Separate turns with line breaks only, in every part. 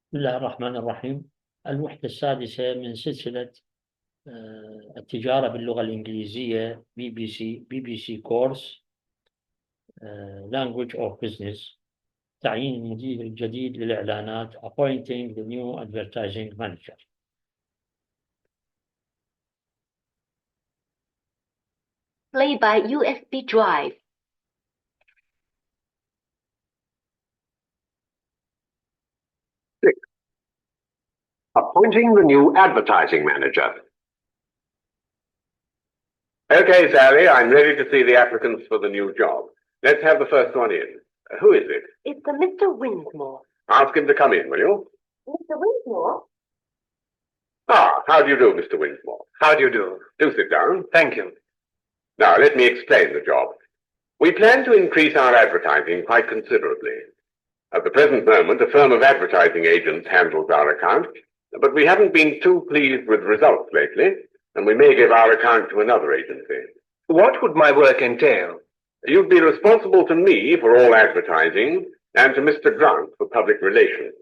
بسم الله الرحمن الرحيم. الوحدة السادسة من سلسلة التجارة باللغة الانكليزية BBC كورس Language of Business. تعيين المدير الجديد للاعلانات Appointing the new advertising manager.
Play by USB drive.
Appointing the new advertising manager. Okay, Sally, I'm ready to see the applicants for the new job. Let's have the first one in. Who is it?
It's a Mr. Winsmore.
Ask him to come in, will you?
Mr. Winsmore?
Ah, how do you do, Mr. Winsmore?
How do you do?
Do sit down.
Thank you.
Now, let me explain the job. We plan to increase our advertising quite considerably. At the present moment, a firm of advertising agents handles our account, but we haven't been too pleased with results lately, and we may give our account to another agency.
What would my work entail?
You'd be responsible to me for all advertising and to Mr. Grant for public relations.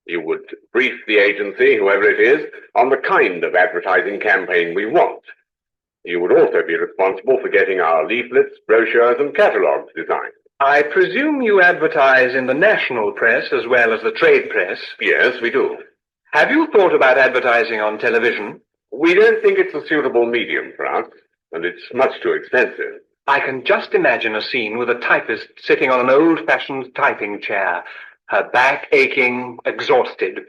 You would brief the agency, whoever it is, on the kind of advertising campaign we want. You would also be responsible for getting our leaflets, brochures, and catalogues designed.
I presume you advertise in the national press as well as the trade press?
Yes, we do.
Have you thought about advertising on television?
We don't think it's a suitable medium for us, and it's much too expensive.
I can just imagine a scene with a typist sitting on an old-fashioned typing chair, her back aching, exhausted.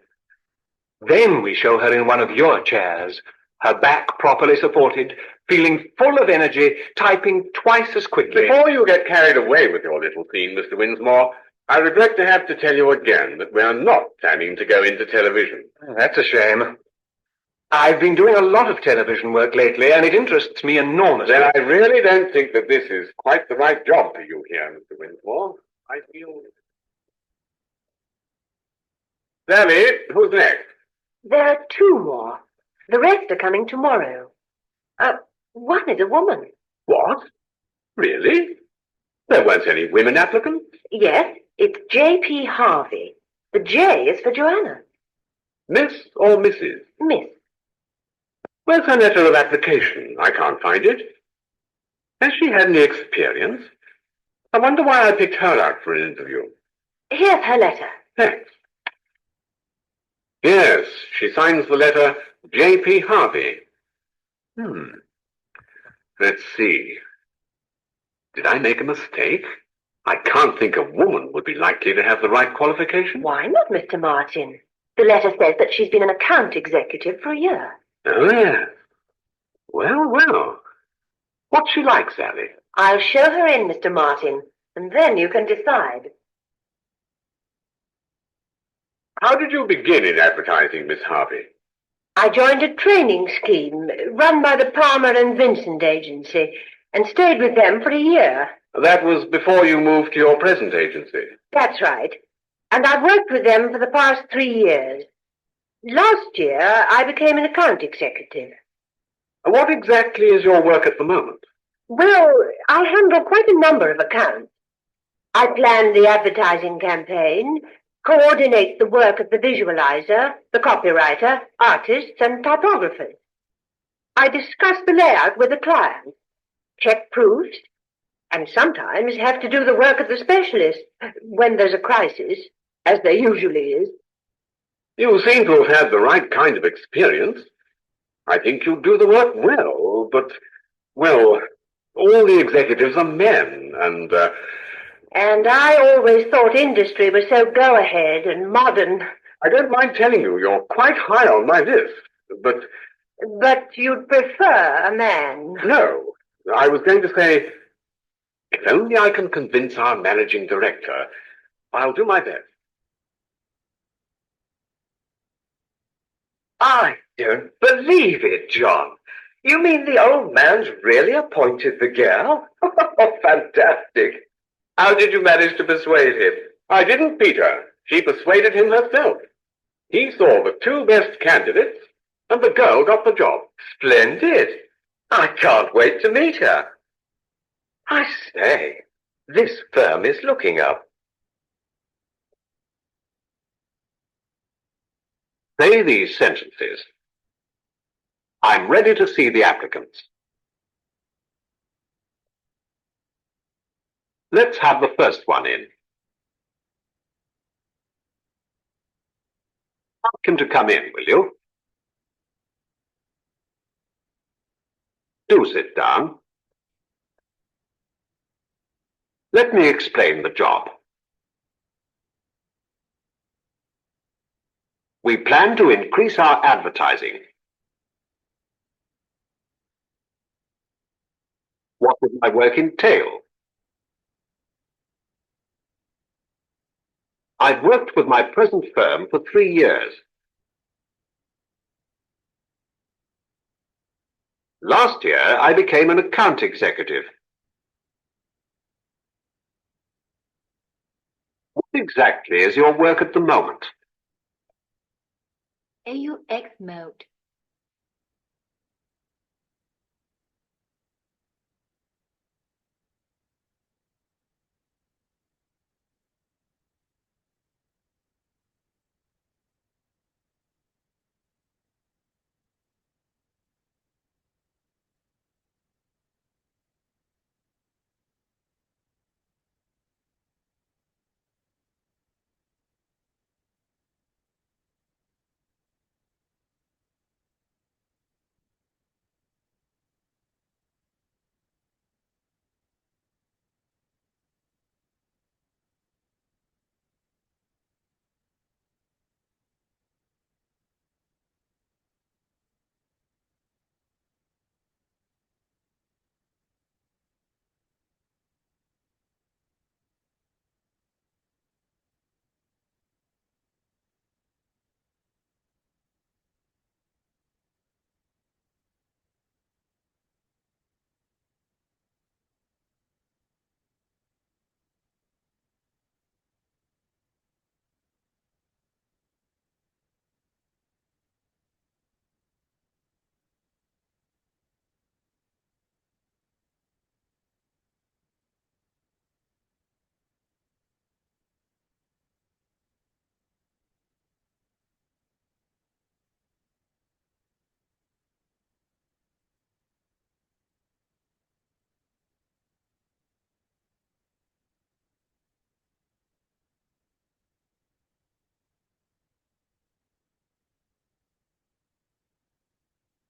Then we show her in one of your chairs, her back properly supported, feeling full of energy, typing twice as quickly.
Before you get carried away with your little scene, Mr. Winsmore, I regret to have to tell you again that we are not planning to go into television.
That's a shame. I've been doing a lot of television work lately, and it interests me enormously.
Then I really don't think that this is quite the right job for you here, Mr. Winsmore. I feel... Sally, who's next?
There are two more. The rest are coming tomorrow. One is a woman.
What? Really? There weren't any women applicants?
Yes, it's J.P. Harvey. The J is for Joanna.
Miss or Mrs.?
Miss.
Where's her letter of application? I can't find it. Has she had any experience? I wonder why I picked her out for an interview.
Here's her letter.
Thanks. Yes, she signs the letter J.P. Harvey. Let's see. Did I make a mistake? I can't think a woman would be likely to have the right qualification.
Why not, Mr. Martin? The letter says that she's been an account executive for a year.
Oh, yes. Well, well. What's she like, Sally?
I'll show her in, Mr. Martin, and then you can decide.
How did you begin in advertising, Miss Harvey?
I joined a training scheme run by the Palmer and Vincent Agency and stayed with them for a year.
That was before you moved to your present agency.
That's right. And I've worked with them for the past 3 years. Last year, I became an account executive.
What exactly is your work at the moment?
Well, I handle quite a number of accounts. I plan the advertising campaign, coordinate the work of the visualizer, the copywriter, artists, and typographers. I discuss the layout with the client, check proofs, and sometimes have to do the work of the specialist when there's a crisis, as there usually is.
You seem to have had the right kind of experience. I think you do the work well, but, well, all the executives are men, and...
And I always thought industry was so go-ahead and modern.
I don't mind telling you, you're quite high on my list, but...
But you'd prefer a man.
No, I was going to say, if only I can convince our managing director, I'll do my best.
I don't believe it, John. You mean the old man's really appointed the girl? Oh, fantastic. How did you manage to persuade him?
I didn't, Peter. She persuaded him herself. He saw the two best candidates, and the girl got the job.
Splendid. I can't wait to meet her. I say, this firm is looking up.
Say these sentences. I'm ready to see the applicants. Let's have the first one in. Ask him to come in, will you? Do sit down. Let me explain the job. We plan to increase our advertising. What would my work entail? I've worked with my present firm for 3 years. Last year, I became an account executive. What exactly is your work at the moment?
AUX mode.